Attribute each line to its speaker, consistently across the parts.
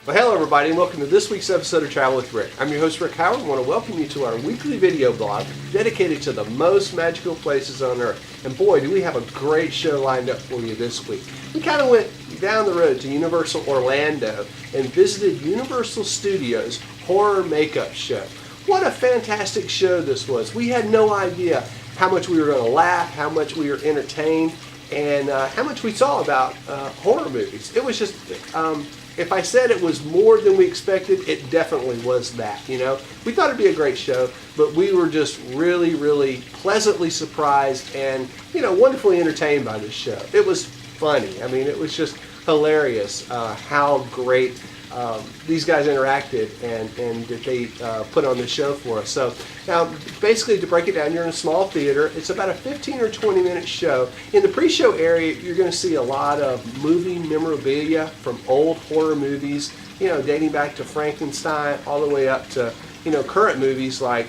Speaker 1: Well, hello everybody, and welcome to this week's episode of Travel with Rick. I'm your host, Rick Howard, and want to welcome you to our weekly video blog dedicated to the most magical places on Earth. And boy, do we have a great show lined up for you this week. We kind of went down the road to Universal Orlando and visited Universal Studios Horror Makeup Show. What a fantastic show this was. We had no idea how much we were going to laugh, how much we were entertained, and how much we saw about horror movies. It was just... if I said it was more than we expected, it definitely was that, you know. We thought it'd be a great show, but we were just really pleasantly surprised and, you know, wonderfully entertained by this show. It was funny. I mean, it was just hilarious how great these guys interacted and that they put on the show for us. So now, basically, to break it down, you're in a small theater. It's about a 15 or 20 minute show. In the pre-show area, you're going to see a lot of movie memorabilia from old horror movies, you know, dating back to Frankenstein all the way up to, you know, current movies like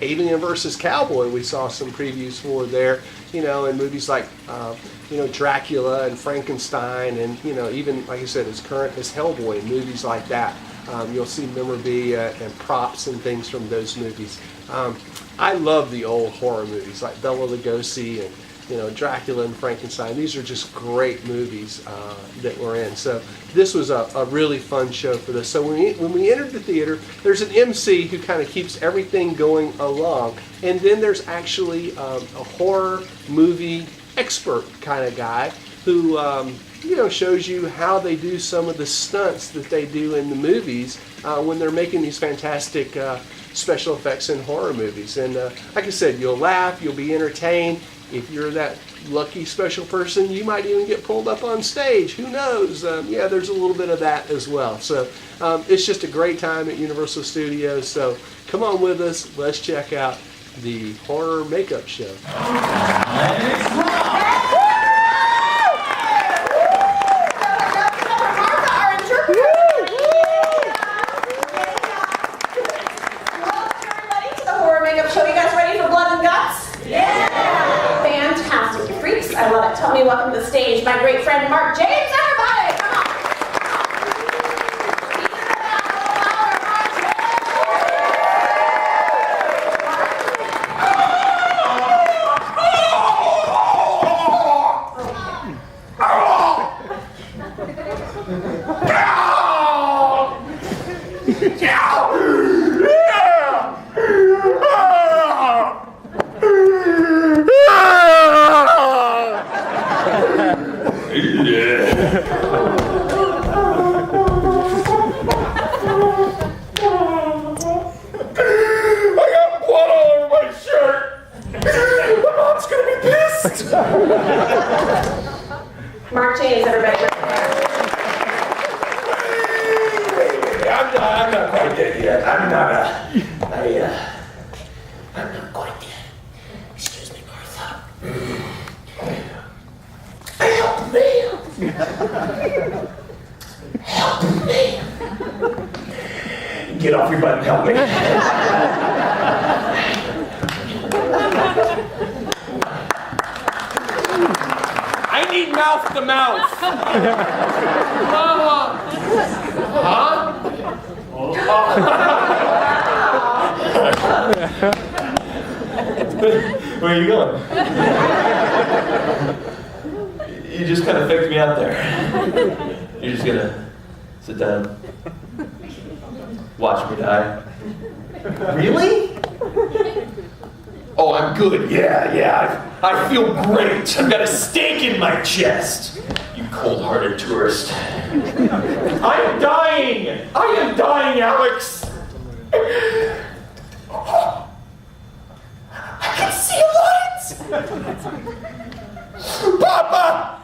Speaker 1: Alien vs. Cowboy. We saw some previews for there, you know, and movies like you know, Dracula and Frankenstein, and, you know, even, like I said, as current as Hellboy and movies like that. You'll see memorabilia and props and things from those movies. I love the old horror movies like Bela Lugosi and, you know, Dracula and Frankenstein. These are just great movies that we're in. So this was a really fun show for this. So when we entered the theater, there's an MC who kind of keeps everything going along. And then there's actually a horror movie expert kind of guy who you know, shows you how they do some of the stunts that they do in the movies when they're making these fantastic special effects in horror movies. And like I said, you'll laugh, you'll be entertained. If you're that lucky special person, you might even get pulled up on stage. Who knows? Yeah, there's a little bit of that as well. So it's just a great time at Universal Studios. So come on with us. Let's check out the Horror Makeup Show.
Speaker 2: I love it. Tell me, welcome to the stage, my great friend Mark James. Everybody, come on. Mark James, everybody.
Speaker 3: I'm not quite there yet. I'm not quite there. Excuse me, Martha. Help me. Help me. Get off your butt and help me. I need mouth to mouth. Huh? Where are you going? You just kind of faked me out there. You're just gonna sit down, watch me die. Really? Oh, I'm good. Yeah. I feel great. I've got a stake in my chest. You cold-hearted tourist. I am dying, Alex. I can see lights. Papa,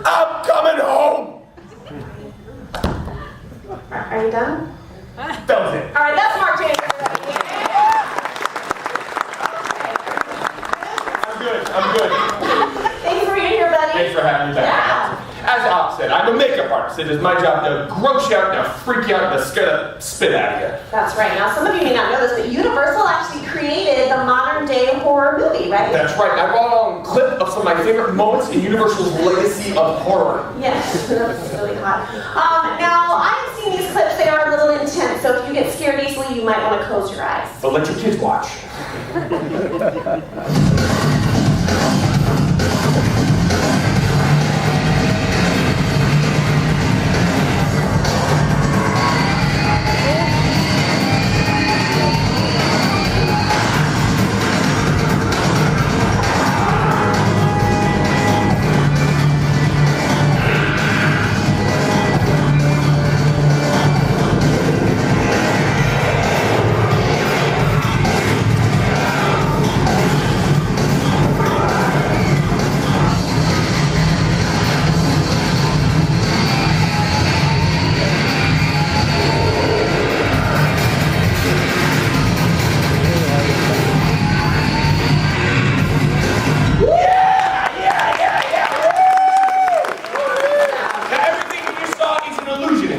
Speaker 3: I'm coming home.
Speaker 2: Are you done?
Speaker 3: That was it.
Speaker 2: All right, that's Mark James.
Speaker 3: I'm good.
Speaker 2: Thanks for being here, buddy.
Speaker 3: Thanks for having me back.
Speaker 2: Yeah.
Speaker 3: As Op said, I'm a makeup artist. It is my job to gross you out, to freak you out, and to scare the spit out of you.
Speaker 2: That's right. Now, some of you may not know this, but Universal actually created the modern day horror movie, right?
Speaker 3: That's right. I brought along clip of some of my favorite moments in Universal's legacy of horror.
Speaker 2: Yes, that's really hot. Now, I've seen these clips. They are a little intense, so if you get scared easily, you might want to close your eyes.
Speaker 3: But let your kids watch.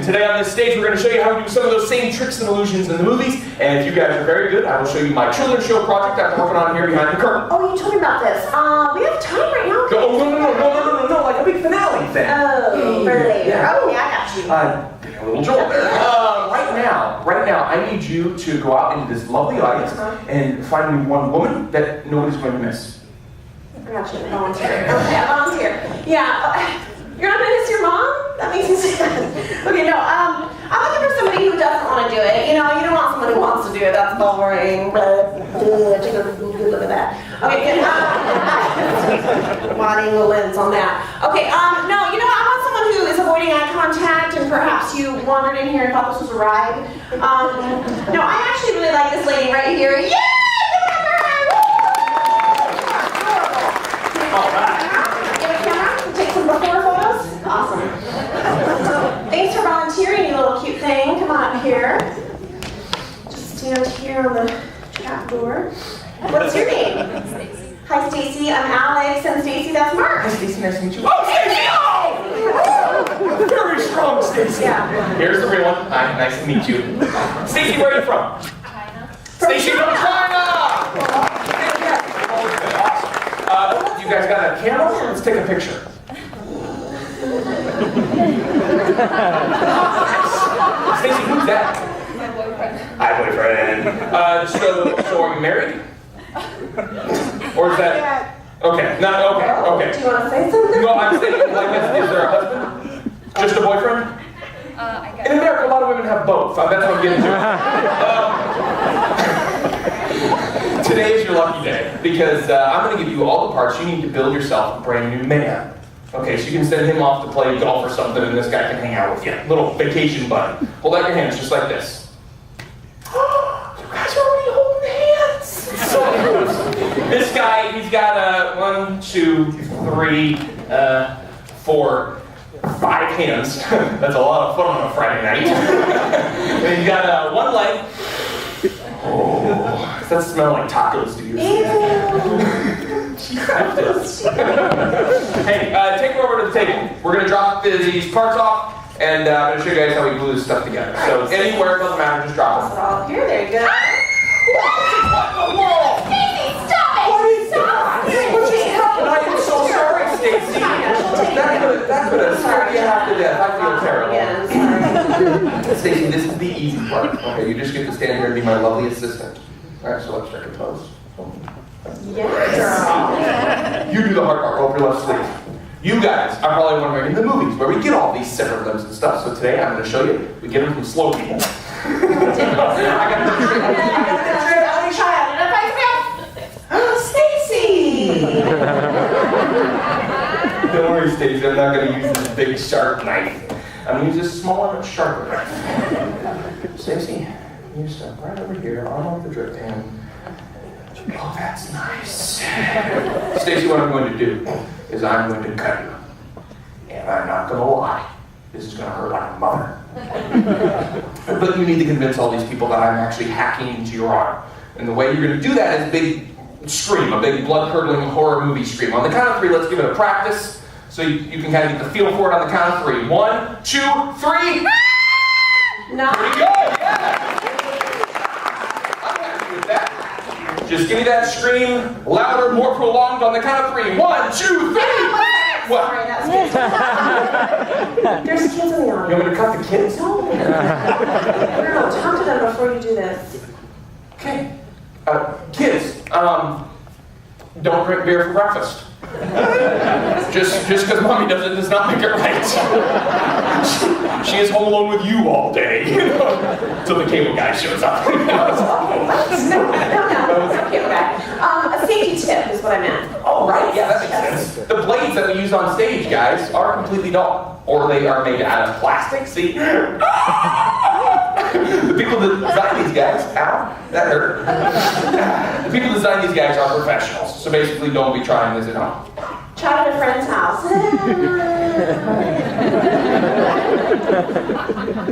Speaker 3: Today on this stage, we're going to show you how we do some of those same tricks and illusions in the movies. And if you guys are very good, I will show you my children's show project I've been working on here behind the curtain.
Speaker 2: Oh, you told me about this. We have time right now.
Speaker 3: Oh, no, like a big finale thing.
Speaker 2: Oh, for later.
Speaker 3: Yeah.
Speaker 2: Oh, yeah, I got you.
Speaker 3: A little jolt there. Right now, I need you to go out into this lovely audience and find me one woman that nobody's going to miss.
Speaker 2: I got you. Volunteer. Okay, I volunteer. Yeah. You're not gonna miss your mom? That makes me sad. Okay, no, I'm looking for somebody who doesn't want to do it. You know, you don't want someone who wants to do it. That's boring. Take a good look at that. Okay, wide angle lens on that. Okay, no, you know what? I want someone who is avoiding eye contact and perhaps you wandered in here and thought this was a ride. No, I actually really like this lady right here. Yeah!
Speaker 3: All right.
Speaker 2: Get a camera, take some before photos. Awesome. Thanks for volunteering, you little cute thing. Come on up here. Just stand here on the trap door. What's your name? Stacy. Hi, Stacy. I'm Alex, and Stacy, that's Mark.
Speaker 3: Hi, Stacy. Nice to meet you. Oh, Stacy! Oh! Very strong, Stacy.
Speaker 2: Yeah.
Speaker 3: Here's the real one. Hi, nice to meet you. Stacy, where are you from?
Speaker 4: China.
Speaker 3: Stacy from China! You guys got a camera? Let's take a picture. Stacy, who's that?
Speaker 4: My boyfriend.
Speaker 3: Hi, boyfriend. So are you married? Or is that... Okay, not okay.
Speaker 2: Do you want to say something?
Speaker 3: No, I'm saying, like, is there a husband? Just a boyfriend?
Speaker 4: I guess.
Speaker 3: In America, a lot of women have both. That's what I'm getting to. Today is your lucky day because I'm going to give you all the parts you need to build yourself a brand new man. Okay, so you can send him off to play golf or something, and this guy can hang out with you. Little vacation buddy. Hold out your hands just like this. You guys are already holding hands. So close. This guy, he's got 1, 2, 3, 4, 5 hands. That's a lot of fun on a Friday night. And he's got 1 leg. Oh, does that smell like tacos to you? Hey, take her over to the table. We're going to drop these parts off, and I'm going to show you guys how we glue this stuff together. So anywhere, it doesn't matter, just drop them.
Speaker 2: All here, there you go.
Speaker 3: What in the world?
Speaker 2: Stacy, stop it!
Speaker 3: What is that? What just happened? I am so sorry, Stacy. That could have scared you half to death. I feel terrible.
Speaker 2: Again, sorry.
Speaker 3: Stacy, this is the easy part. Okay, you just get to stand here and be my lovely assistant. All right, so let's check a pose.
Speaker 2: Yes.
Speaker 3: You do the hard part. Roll up your left sleeve. You guys are probably wondering in the movies where we get all these separate limbs and stuff. So today I'm going to show you. We get them from slow people. I got the trick.
Speaker 2: Stacy!
Speaker 3: Don't worry, Stacy. I'm not going to use this big sharp knife. I'm going to use this smaller but sharper knife. Stacy, you step right over here, arm off the drip pan. Oh, that's nice. Stacy, what I'm going to do is I'm going to cut you. And I'm not going to lie. This is going to hurt like a mother. But you need to convince all these people that I'm actually hacking into your arm. And the way you're going to do that is a big scream, a big blood-curdling horror movie scream. On the count of 3, let's give it a practice so you can kind of get the feel for it on the count of 3. 1, 2, 3.
Speaker 2: No.
Speaker 3: Pretty good, yeah. I'm happy with that. Just give me that scream, louder, more prolonged on the count of 3. 1, 2, 3. What?
Speaker 2: Sorry, that was There's kids in the
Speaker 3: You want
Speaker 2: audience.
Speaker 3: me to cut the kids?
Speaker 2: No, talk to them before you do this.
Speaker 3: Okay. Kids, don't drink beer for breakfast. Just because mommy does it does not make it right. She is home alone with you all day, until the cable guy shows up.
Speaker 2: Okay, no, it's okay, okay. A safety tip is what I meant.
Speaker 3: Oh, right, yeah, that makes sense. The blades that we use on stage, guys, are completely dull. Or they are made out of plastic, see? The people that design these guys, ow, that hurt. The people that design these guys are professionals, so basically don't be trying this at home.
Speaker 2: Try it at a friend's house.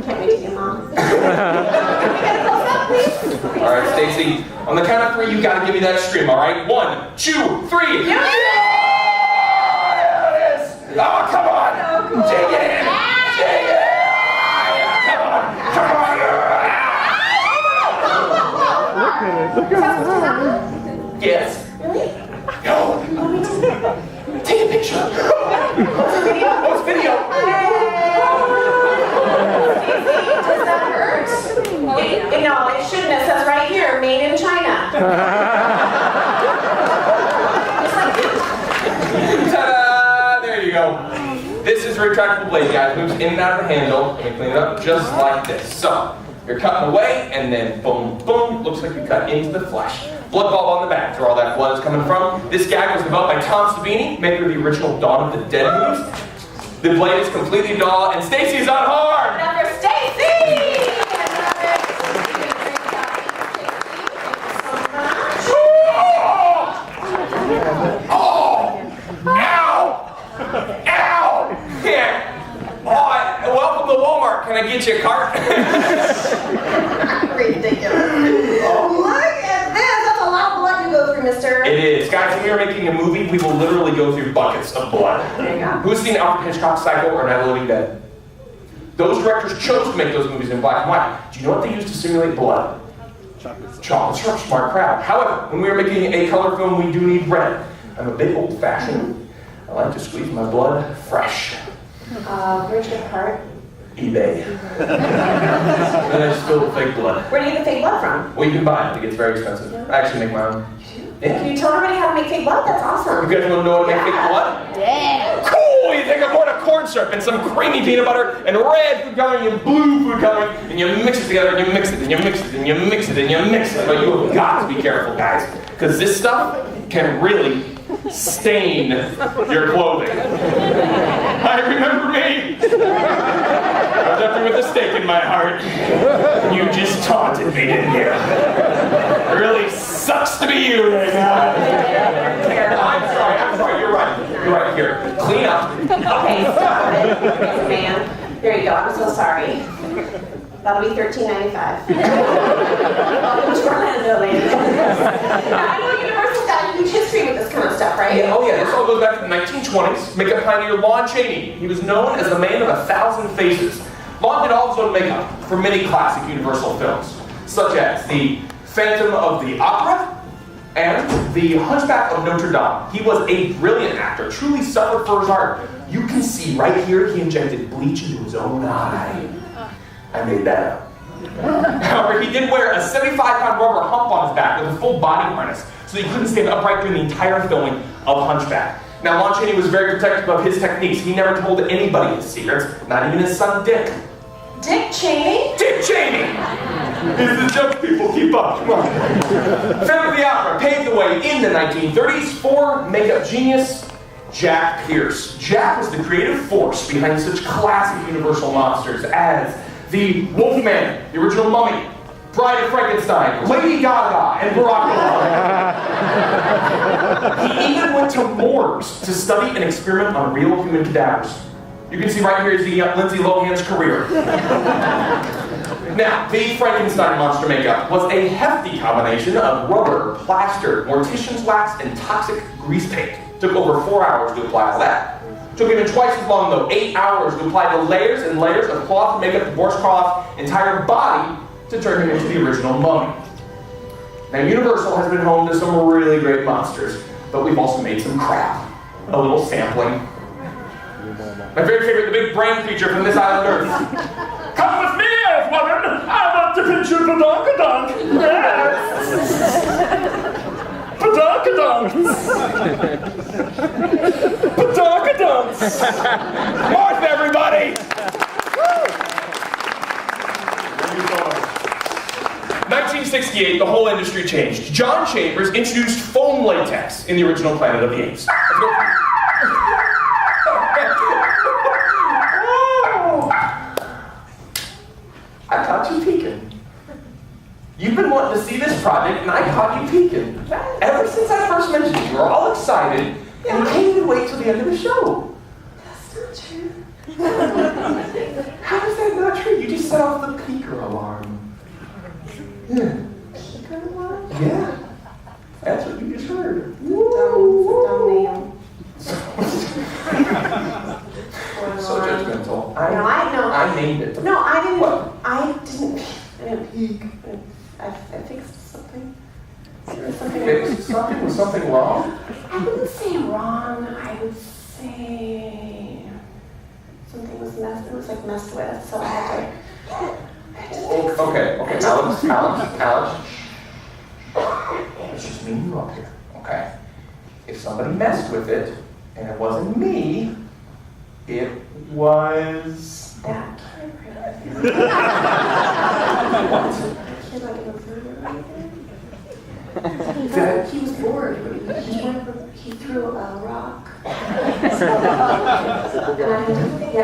Speaker 2: Can't wait to get Mom. Can we get a close up, please?
Speaker 3: All right, Stacy, on the count of 3, you gotta give me that scream, all right? 1, 2, 3.
Speaker 2: Yeah.
Speaker 3: There it is. Oh, come on. Dig it in. Dig it in. Come on. Come on. Yes.
Speaker 2: Really?
Speaker 3: No.
Speaker 2: What do we do?
Speaker 3: Take a picture.
Speaker 2: What's the video?
Speaker 3: Oh, it's video.
Speaker 2: Does that hurt? No, it shouldn't. It says right here, made in China.
Speaker 3: Ta-da! There you go. This is a retractable blade, guys. Moves in and out of the handle. Let me clean it up just like this. So, you're cutting away, and then boom, boom. Looks like you cut into the flesh. Blood bulb on the back, where all that blood is coming from. This gag was developed by Tom Savini, maker of the original Dawn of the Dead movies. The blade is completely dull, and Stacy's on hard!
Speaker 2: Another Stacy!
Speaker 3: Oh! Ow! Ow! Yeah. Oh, welcome to Walmart. Can I get you a cart?
Speaker 2: Ridiculous. Look at this. That's a lot of blood to go through, mister.
Speaker 3: It is. Guys, when we are making a movie, we will literally go through buckets of blood.
Speaker 2: There you go.
Speaker 3: Who's seen Alfred Hitchcock's Psycho or Night of the Living Dead? Those directors chose to make those movies in black and white. Do you know what they used to simulate blood? Chocolate syrup, smart crowd. However, when we are making a color film, we do need red. I'm a bit old-fashioned. I like to squeeze my blood fresh.
Speaker 2: Where'd you get the card?
Speaker 3: eBay. And I stole fake blood.
Speaker 2: Where do you get the fake blood from?
Speaker 3: Well, you can buy it. It gets very expensive. I actually make my own. Yeah.
Speaker 2: Can you tell everybody how to make fake blood? That's awesome.
Speaker 3: You guys want to know how to make fake blood?
Speaker 2: Yeah.
Speaker 3: Cool! You take a quart of corn syrup and some creamy peanut butter and red food coloring and blue food coloring and you mix it together and you mix it and you mix it and you mix it and you mix it. But you have got to be careful, guys, because this stuff can really stain your clothing. I remember me. I was up there with a stake in my heart. You just taunted me, didn't you? It really sucks to be you right now. I'm sorry, you're right. You're right, here. Clean up.
Speaker 2: Okay, stop it. Yes, man. There you go, I'm so sorry. That'll be $13.95. Welcome to Orlando, ladies. I know Universal's got a huge history with this kind of stuff, right?
Speaker 3: Yeah, oh yeah, this all goes back to the 1920s. Makeup pioneer Lon Chaney. He was known as the man of 1,000 faces. Lon did all his own makeup for many classic Universal films, such as the Phantom of the Opera and the Hunchback of Notre Dame. He was a brilliant actor, truly suffered for his art. You can see right here he injected bleach into his own eye. I made that up. However, he did wear a 75-pound rubber hump on his back with a full body harness, so he couldn't stand upright during the entire filming of Hunchback. Now, Lon Chaney was very protective of his techniques. He never told anybody his secrets, not even his son Dick.
Speaker 2: Dick Cheney?
Speaker 3: Dick Cheney! It's the joke people keep up. Come on. Phantom of the Opera paved the way in the 1930s for makeup genius Jack Pierce. Jack was the creative force behind such classic Universal monsters as the Wolfman, the original Mummy, Bride of Frankenstein, Lady Gaga, and Barack Obama. He even went to morgues to study and experiment on real human cadavers. You can see right here is the Lindsay Lohan's career. Now, the Frankenstein monster makeup was a hefty combination of rubber, plaster, mortician's wax, and toxic grease paint. Took over 4 hours to apply all that. Took even twice as long though, 8 hours to apply the layers and layers of cloth to make up Boris Karloff's entire body to turn him into the original mummy. Now, Universal has been home to some really great monsters, but we've also made some crap. A little sampling. My very favorite, the big brain creature from this island Earth. Come with me, Earth woman! I want to pinch you Padonkadonk! Yes! Padonkadonks! Padonkadonks! Marth, everybody! 1968, the whole industry changed. John Chambers introduced foam latex in the original Planet of the Apes. I caught you peeking. You've been wanting to see this project, and I caught you peeking. Ever since I first mentioned it, you were all excited, and you can't even wait till the end of the show.
Speaker 2: That's not true.
Speaker 3: How is that not true? You just set off the peeker alarm. Yeah. Yeah. That's what you just heard.
Speaker 2: Dumb name.
Speaker 3: So judgmental.
Speaker 2: No, I know.
Speaker 3: I named it.
Speaker 2: No, I didn't.
Speaker 3: What?
Speaker 2: I didn't peek. I fixed something. There was something.
Speaker 3: Fixed something? Was something wrong?
Speaker 2: I wouldn't say wrong. I would say something was messed. It was like messed with. So I had to.
Speaker 3: Okay, Alex. It's just me and you up here, okay? If somebody messed with it, and it wasn't me, it was...
Speaker 2: That kid.
Speaker 3: What?
Speaker 2: Kid like in the food or anything. He was bored. He threw a rock. And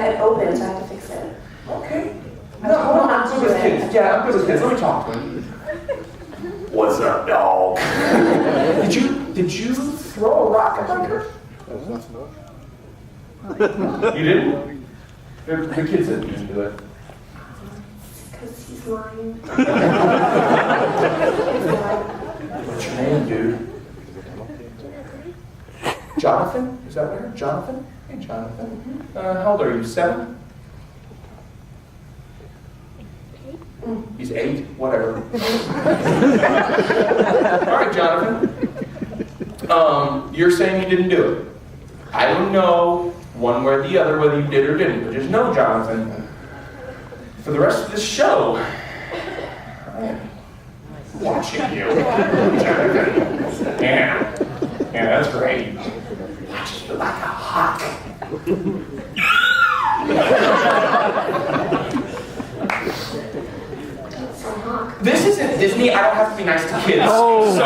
Speaker 2: it opened, so I had to fix it.
Speaker 3: Okay. No, I'm good with kids. Yeah, I'm good with kids. Let me talk to him. What's up, dog? Did you throw a rock at my girl? You didn't? The kid said you didn't do it.
Speaker 2: Because he's lying.
Speaker 3: What's your name, dude? Jonathan? Is that what I heard? Jonathan? Hey, Jonathan. How old are you? 7? He's 8? Whatever. All right, Jonathan. You're saying you didn't do it. I don't know one way or the other whether you did or didn't, but just know, Jonathan, for the rest of this show, I am watching you. Yeah, that's great. Watching you like a hawk. This isn't Disney. I don't have to be nice to kids.
Speaker 4: Oh.
Speaker 3: So.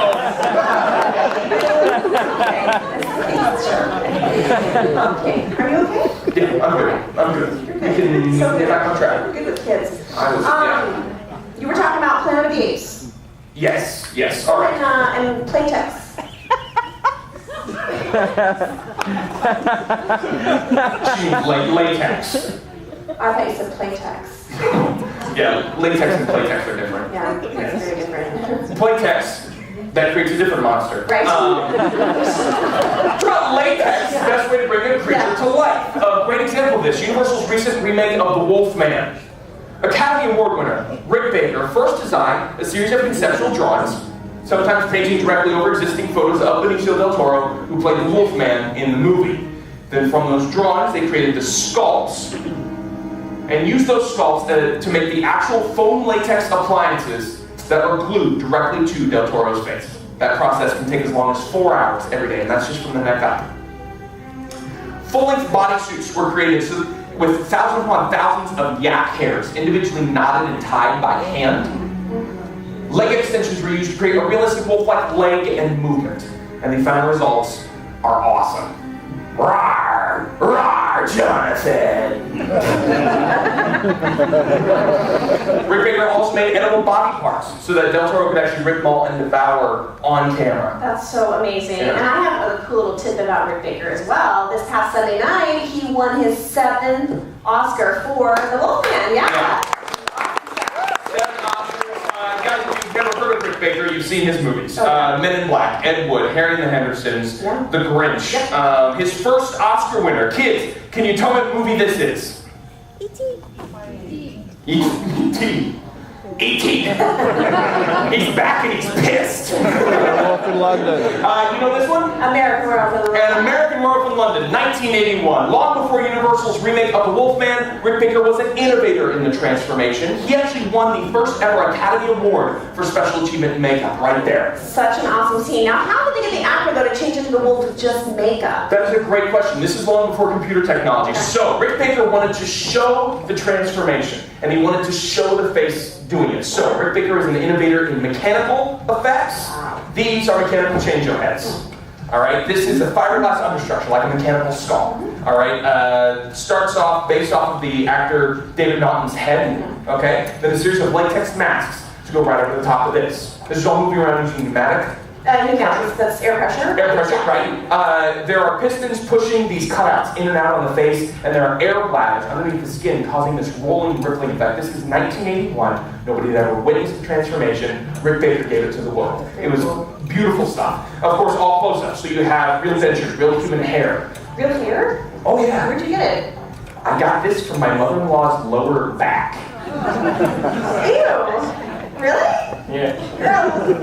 Speaker 2: Okay. Are you okay?
Speaker 3: Yeah, I'm good.
Speaker 2: You're
Speaker 3: We
Speaker 2: good.
Speaker 3: can get back on track.
Speaker 2: We're good with kids.
Speaker 3: I was, yeah.
Speaker 2: You were talking about Planet of the Apes.
Speaker 3: Yes, all right.
Speaker 2: And Playtex.
Speaker 3: She means latex.
Speaker 2: I thought you said Playtex.
Speaker 3: Yeah, latex and playtex are different.
Speaker 2: Yeah, that's very different.
Speaker 3: Playtex, that creates a different monster.
Speaker 2: Right.
Speaker 3: Latex is the best way to bring a creature to life. A great example of this, Universal's recent remake of The Wolfman. Academy Award winner Rick Baker first designed a series of conceptual drawings, sometimes painting directly over existing photos of Benicio del Toro, who played the Wolfman in the movie. Then from those drawings, they created the sculpts, and used those sculpts to make the actual foam latex appliances that are glued directly to Del Toro's face. That process can take as long as 4 hours every day, and that's just from the neck up. Full-length bodysuits were created with thousands upon thousands of yak hairs, individually knotted and tied by hand. Leg extensions were used to create a realistic wolf-like leg and movement, and the final results are awesome. Rawr! Rawr, Jonathan! Rick Baker also made edible body parts so that Del Toro could actually rip, maul, and devour on camera.
Speaker 2: That's so amazing.
Speaker 3: Yeah.
Speaker 2: And I have a cool little tidbit about Rick Baker as well. This past Sunday night, he won his 7th Oscar for The Wolfman. Yeah.
Speaker 3: 7 Oscars. Guys, if you've never heard of Rick Baker, you've seen his movies.
Speaker 2: Okay.
Speaker 3: Men in Black, Ed Wood, Harry and the Hendersons,
Speaker 2: Yeah.
Speaker 3: The Grinch.
Speaker 2: Yep.
Speaker 3: His first Oscar winner. Kids, can you tell me what movie this is? E.T. 18. He's back and he's pissed.
Speaker 1: Wolf in London.
Speaker 3: You know this one?
Speaker 2: American Werewolf in
Speaker 3: An American Werewolf in London, 1981. Long before Universal's remake of The Wolfman, Rick Baker was an innovator in the transformation. He actually won the first ever Academy Award for Special Achievement in Makeup, right there.
Speaker 2: Such an awesome scene. Now, how did they get the actor, though, to change into the wolf with just makeup?
Speaker 3: That is a great question. This is long before computer technology. So, Rick Baker wanted to show the transformation, and he wanted to show the face doing it. So, Rick Baker is an innovator in mechanical effects. These are mechanical change-o heads. All right, this is a fiberglass understructure, like a mechanical skull. All right, starts off based off of the actor David Naughton's head. Okay, then a series of latex masks to go right over the top of this. This is all moving around using pneumatic.
Speaker 2: Pneumatics, that's air pressure.
Speaker 3: Air pressure, right. There are pistons pushing these cutouts in and out on the face, and there are air bladders underneath the skin causing this rolling, rippling effect. This is 1981. Nobody had ever witnessed the transformation. Rick Baker gave it to the world. It was beautiful stuff. Of course, all close-ups. So you have real dentures, real human hair.
Speaker 2: Real hair?
Speaker 3: Oh, yeah.
Speaker 2: Where'd you get it?
Speaker 3: I got this from my mother-in-law's lower back.
Speaker 2: Ew. Really?
Speaker 3: Yeah.
Speaker 2: Ew,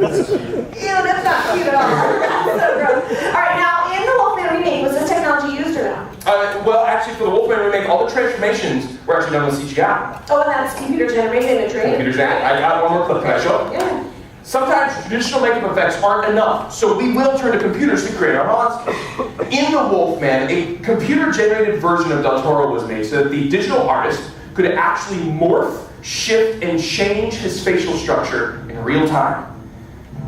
Speaker 2: that's not cute at all. That's so gross. All right, now in the Wolfman remake, was this technology used or not?
Speaker 3: Well, actually, for the Wolfman remake, all the transformations were actually done with CGI.
Speaker 2: Oh, and that's computer-generated imagery?
Speaker 3: Computer-generated. I got one more clip. Can I show it?
Speaker 2: Yeah.
Speaker 3: Sometimes traditional makeup effects aren't enough, so we will turn to computers to create our monsters. In the Wolfman, a computer-generated version of Del Toro was made so that the digital artist could actually morph, shift, and change his facial structure in real time.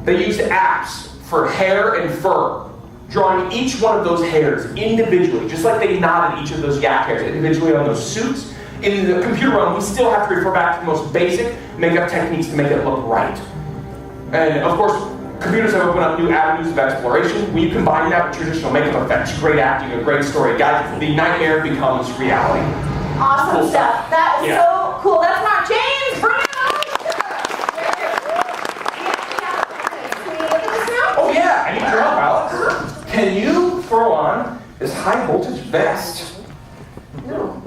Speaker 3: They used apps for hair and fur, drawing each one of those hairs individually, just like they knotted each of those yak hairs individually on those suits. In the computer realm, we still have to refer back to the most basic makeup techniques to make it look right. And of course, computers have opened up new avenues of exploration. When you combine that with traditional makeup effects, great acting, a great story, guys, the nightmare becomes reality.
Speaker 2: Awesome
Speaker 3: Cool
Speaker 2: stuff. That is
Speaker 3: Yeah.
Speaker 2: so cool. That's Mark James. Bring it on. Can you look at this now?
Speaker 3: Oh yeah, I need your help, Alex. Can you throw on this high voltage vest?
Speaker 2: No.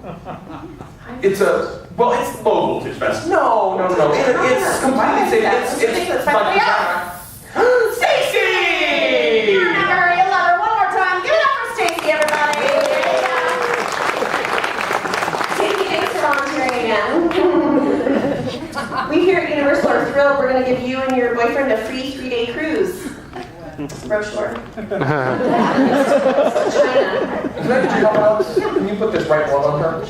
Speaker 3: It's a, well, it's low voltage vest. No. It's completely safe. It's like Stacy!
Speaker 2: You remember her, you love her. One more time. Give it up for Stacy, everybody. Stacy, thanks for volunteering again. We here at Universal are thrilled. We're going to give you and your boyfriend a free 3-day cruise. Brochure. China.
Speaker 3: Can I get your help, Alex? Can you put this right one on her?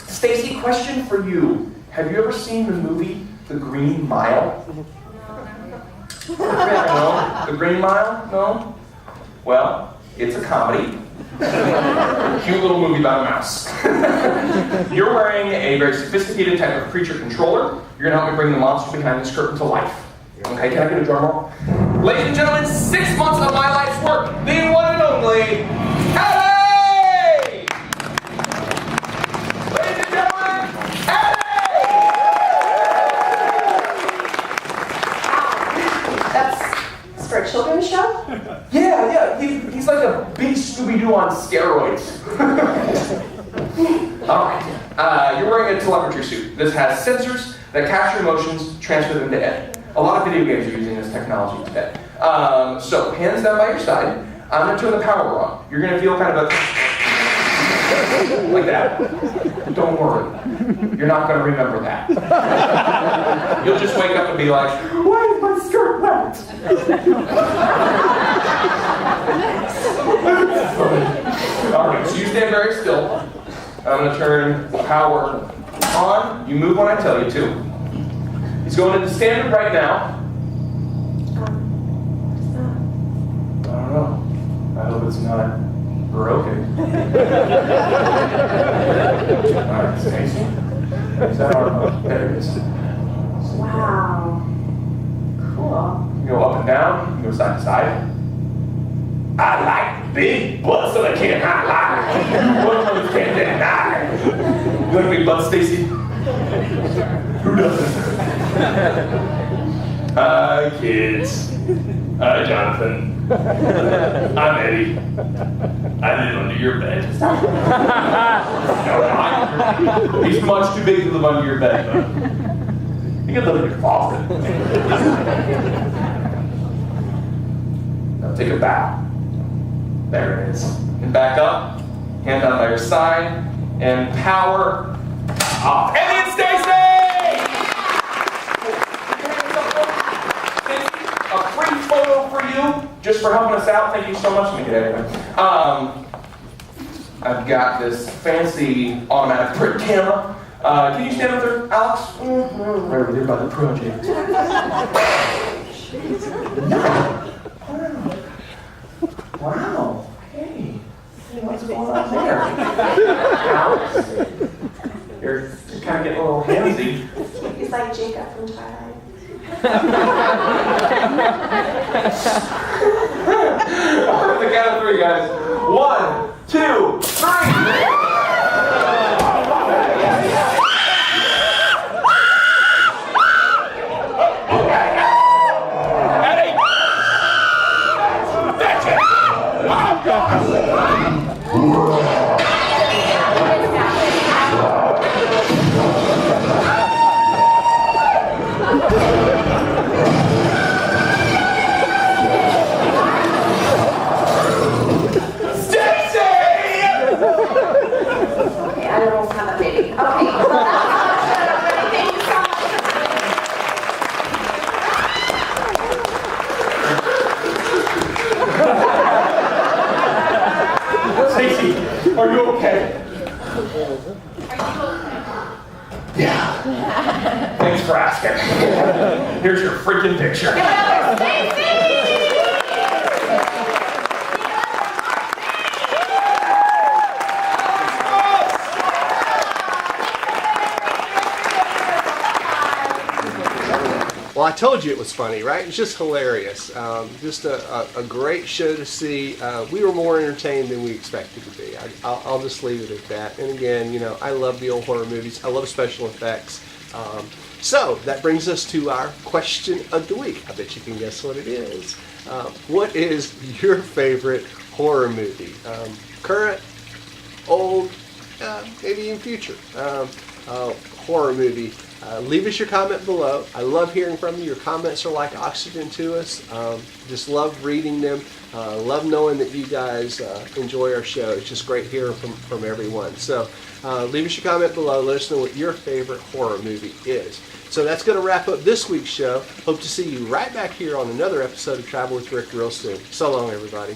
Speaker 3: Stacy, question for you. Have you ever seen the movie The Green Mile? No? The Green Mile? No? Well, it's a comedy. Cute little movie about a mouse. You're wearing a very sophisticated type of creature controller. You're gonna help me bring the monster behind this curtain to life. Okay, can I get a drum roll? Ladies and gentlemen, 6 months of my life's work, the one and only Ellie! Ladies and gentlemen, Ellie!
Speaker 2: That's for a children's show?
Speaker 3: Yeah, he's like a big Scooby-Doo on steroids. All right, you're wearing a telemetry suit. This has sensors that capture emotions, transfer them to Ed. A lot of video games are using this technology today. So, hands down by your side. I'm going to turn the power on. You're going to feel kind of a... like that. Don't worry. You're not going to remember that. You'll just wake up and be like, why is my skirt wet? Alright, so you stand very still. I'm going to turn power on. You move when I tell you to. He's going into standard right now. I don't know. I hope it's not broken. Alright, Stacy. Is that our... there it is.
Speaker 2: Wow. Cool.
Speaker 3: You go up and down, you go side to side. I like big butts that I can't highlight. One of them can't deny. You like big butts, Stacy? Who doesn't? Hi, kids. Hi, Jonathan. I'm Eddie. I live under your bed. No, he's much too big to live under your bed, though. You can live in your closet. Now take a bow. There it is. And back up. Hand down by your side. And power off. And then Stacy! A free photo for you, just for helping us out. Thank you so much. Let me get it anyway. I've got this fancy automatic print camera. Can you stand up there, Alex? Right over there by the project. Wow. Hey. What's going on there? Alex? You're kind of getting a little handsy.
Speaker 2: He's like Jacob from Twilight.
Speaker 3: The count of 3, guys. 1, 2, 3. Stacy, are you okay? Yeah. Thanks for asking. Here's your freaking picture.
Speaker 1: Well, I told you it was funny, right? It's just hilarious. Just a great show to see. We were more entertained than we expected to be. I'll just leave it at that. And again, you know, I love the old horror movies. I love special effects. So that brings us to our question of the week. I bet you can guess what it is. What is your favorite horror movie? Current, old, maybe even future horror movie. Leave us your comment below. I love hearing from you. Your comments are like oxygen to us. Just love reading them. Love knowing that you guys enjoy our show. It's just great hearing from everyone. So leave us your comment below. Let us know what your favorite horror movie is. So that's going to wrap up this week's show. Hope to see you right back here on another episode of Travel with Rick real soon. So long, everybody.